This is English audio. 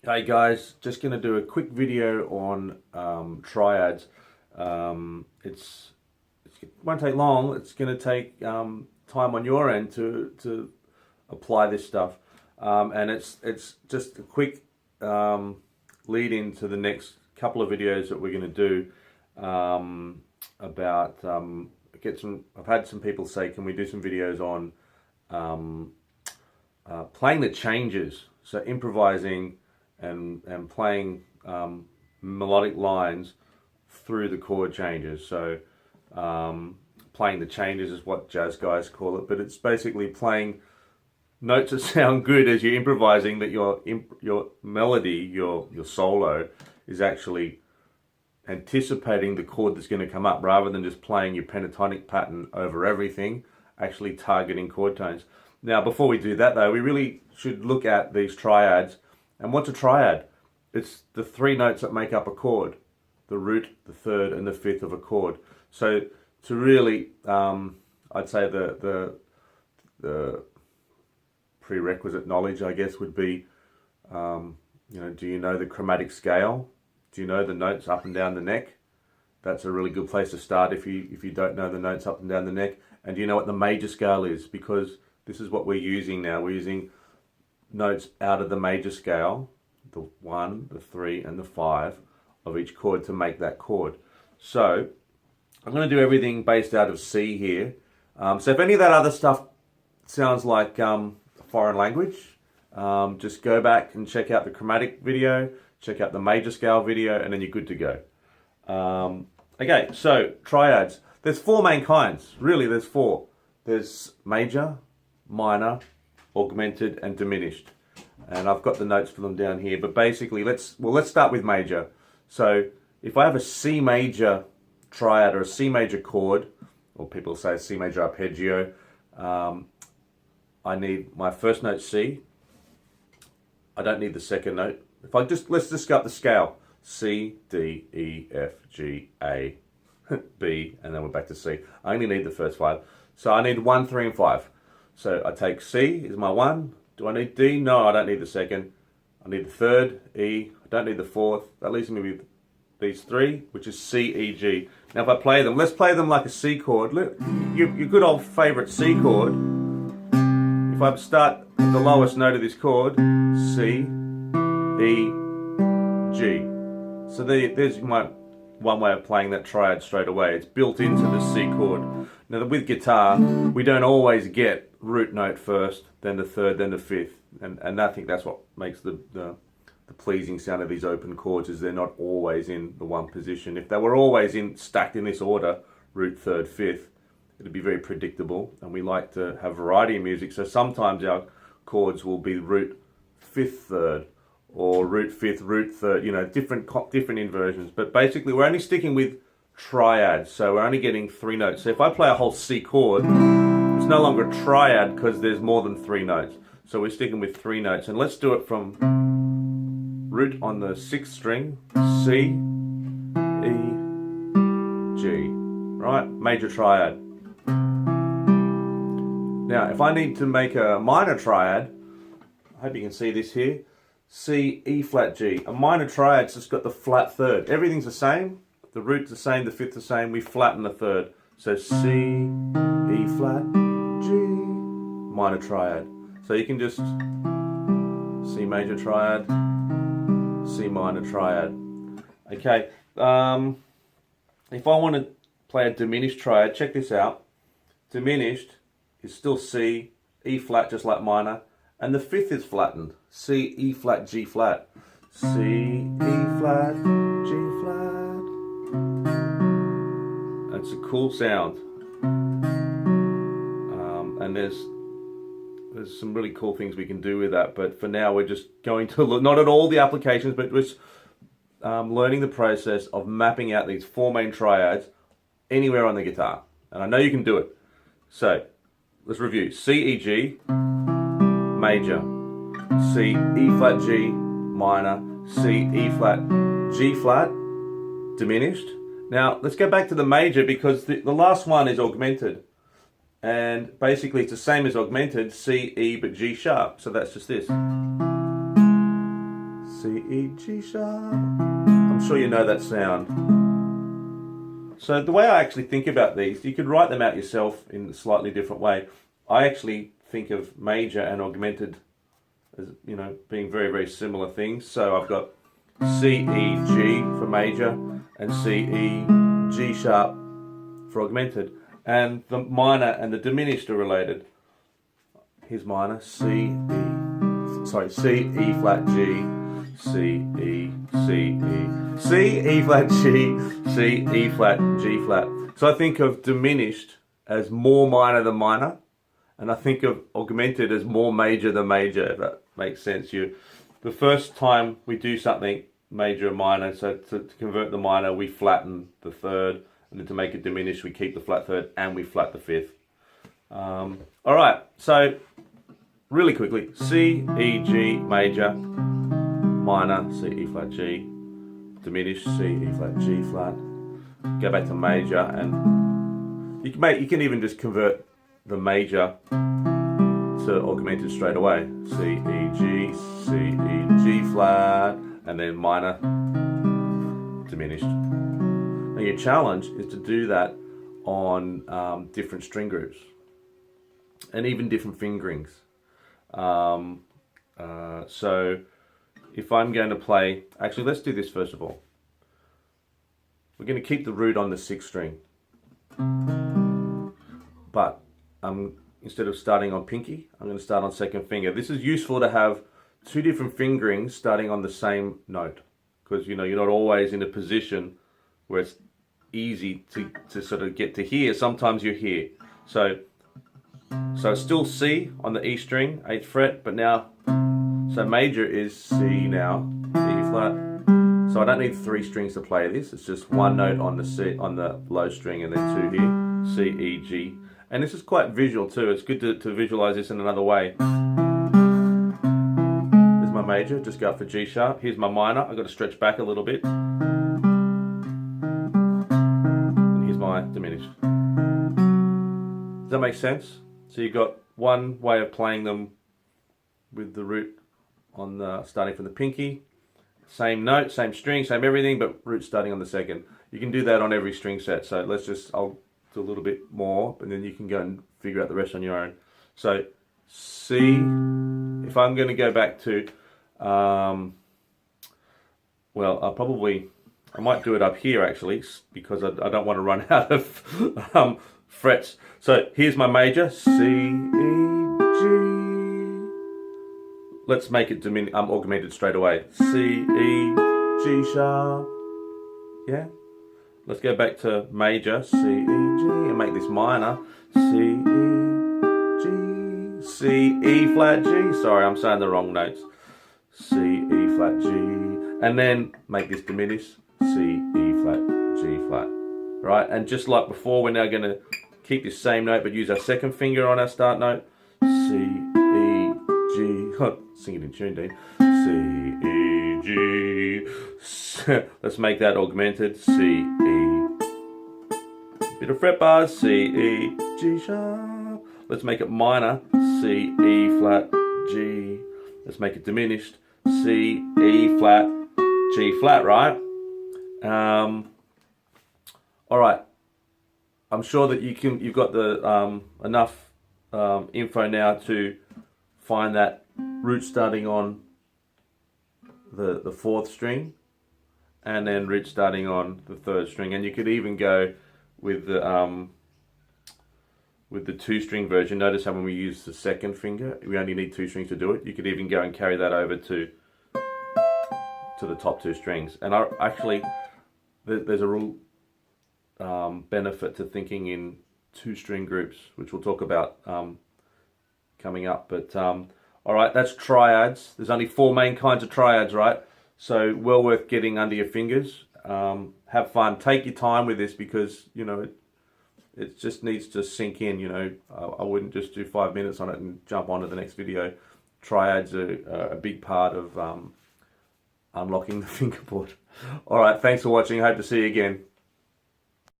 Hey guys, just going to do a quick video on triads. It won't take long. It's going to take time on your end to apply this stuff, and it's just a quick lead into the next couple of videos that we're going to do about get some. I've had some people say, can we do some videos on playing the changes, so improvising and playing melodic lines through the chord changes. So playing the changes is what jazz guys call it, but it's basically playing notes that sound good as you're improvising, that your melody, your solo is actually anticipating the chord that's going to come up, rather than just playing your pentatonic pattern over everything, actually targeting chord tones. Now, before we do that though, we really should look at these triads. And what's a triad? It's the three notes that make up a chord: the root, the third, and the fifth of a chord. So to really, I'd say the prerequisite knowledge, I guess, would be, do you know the chromatic scale? Do you know the notes up and down the neck? That's a really good place to start if you don't know the notes up and down the neck. And do you know what the major scale is? Because this is what we're using now. We're using notes out of the major scale, the 1, the 3, and the 5 of each chord to make that chord. So I'm going to do everything based out of C here. So if any of that other stuff sounds like foreign language, just go back and check out the chromatic video, check out the major scale video, and then you're good to go. Okay, so triads. There's four main kinds. Really, there's four. There's major, minor, augmented, and diminished. And I've got the notes for them down here. But basically, let's start with major. So if I have a C major triad or a C major chord, or people say C major arpeggio, I need my first note C. I don't need the second note. Let's just go up the scale. C, D, E, F, G, A, B, and then we're back to C. I only need the first five. So I need 1, 3, and 5. So I take C is my 1. Do I need D? No, I don't need the second. I need the third, E. I don't need the fourth. That leaves me with these 3, which is C, E, G. Now if I play them, let's play them like a C chord. Look, your good old favourite C chord. If I start at the lowest note of this chord, C, E, G. So there's one way of playing that triad straight away. It's built into the C chord. Now with guitar, we don't always get root note first, then the third, then the fifth. And I think that's what makes the pleasing sound of these open chords, is they're not always in the one position. If they were always stacked in this order, root, third, fifth, it'd be very predictable. And we like to have variety in music. So sometimes our chords will be root, fifth, third, or root, fifth, root, third, different inversions. But basically we're only sticking with triads. So we're only getting 3 notes. So if I play a whole C chord, it's no longer a triad because there's more than 3 notes. So we're sticking with 3 notes. And let's do it from root on the 6th string, C, E, G, right? Major triad. Now, if I need to make a minor triad, I hope you can see this here, C, E flat, G. A minor triad's just got the flat third. Everything's the same. The root's the same, the fifth the same. We flatten the third. So C, E flat, G, minor triad. So you can just C major triad, C minor triad. Okay, if I want to play a diminished triad, check this out. Diminished is still C, E flat just like minor, and the fifth is flattened. C, E flat, G flat. C, E flat, G flat. That's a cool sound. And there's some really cool things we can do with that, but for now we're just going to look not at all the applications, but just learning the process of mapping out these 4 main triads anywhere on the guitar. And I know you can do it. So let's review. C, E, G, major. C, E flat, G, minor. C, E flat, G flat, diminished. Now let's go back to the major, because the last one is augmented. And basically it's the same as augmented, C, E, but G sharp. So that's just this. C, E, G sharp. I'm sure you know that sound. So the way I actually think about these, you could write them out yourself in a slightly different way. I actually think of major and augmented as, you know, being very, very similar things. So I've got C, E, G for major and C, E, G sharp for augmented. And the minor and the diminished are related. Here's minor, C, E flat G, C, E, C, E, C, E flat G, C, E flat, G flat. So I think of diminished as more minor than minor, and I think of augmented as more major than major, if that makes sense. The first time we do something major and minor, so to convert the minor, we flatten the third, and then to make it diminished, we keep the flat third and we flat the fifth. All right, so really quickly, C, E, G, major, minor, C, E flat, G, diminished, C, E flat, G flat. Go back to major, and you can even just convert the major to augmented straight away. C, E, G, C, E, G flat, and then minor, diminished. Now your challenge is to do that on different string groups and even different fingerings. So if I'm going to play, actually let's do this first of all. We're going to keep the root on the 6th string, but instead of starting on pinky, I'm going to start on 2nd finger. This is useful to have 2 different fingerings starting on the same note, because you know you're not always in a position where it's easy to sort of get to here. Sometimes you're here. So it's still C on the E string, 8th fret, but now, so major is C now, E flat. So I don't need 3 strings to play this. It's just 1 note on the C, on the low string, and then 2 here, C, E, G. And this is quite visual too. It's good to visualize this in another way. There's my major, just go up for G sharp. Here's my minor, I've got to stretch back a little bit. And here's my diminished. Does that make sense? So you've got one way of playing them with the root on the, starting from the pinky. Same note, same string, same everything, but root starting on the 2nd. You can do that on every string set. So I'll do a little bit more, and then you can go and figure out the rest on your own. So C, if I'm going to go back to, well, I might do it up here actually, because I don't want to run out of frets. So here's my major, C, E, G. Let's make it augmented straight away. C, E, G sharp. Yeah. Let's go back to major, C, E, G, and make this minor, C, E, G, C, E flat, G. Sorry, I'm saying the wrong notes. C, E flat, G, and then make this diminished, C, E flat, G flat. Right, and just like before, we're now going to keep this same note, but use our 2nd finger on our start note, C, E, G. Sing it in tune, Dean. C, E, G. Let's make that augmented. C, E. Bit of fret bars. C, E, G sharp. Let's make it minor. C, E flat, G. Let's make it diminished. C, E flat, G flat. Right. All right. I'm sure that you've got the enough info now to find that root starting on the 4th string, and then root starting on the 3rd string, and you could even go with the 2-string version. Notice how when we use the 2nd finger, we only need 2 strings to do it. You could even go and carry that over to the top 2 strings. And there's a real benefit to thinking in 2-string groups, which we'll talk about coming up. But all right, that's triads. There's only 4 main kinds of triads, right? So well worth getting under your fingers. Have fun. Take your time with this, because you know it just needs to sink in. You know, I wouldn't just do 5 minutes on it and jump on to the next video. Triads are a big part of unlocking the fingerboard. All right, thanks for watching. Hope to see you again.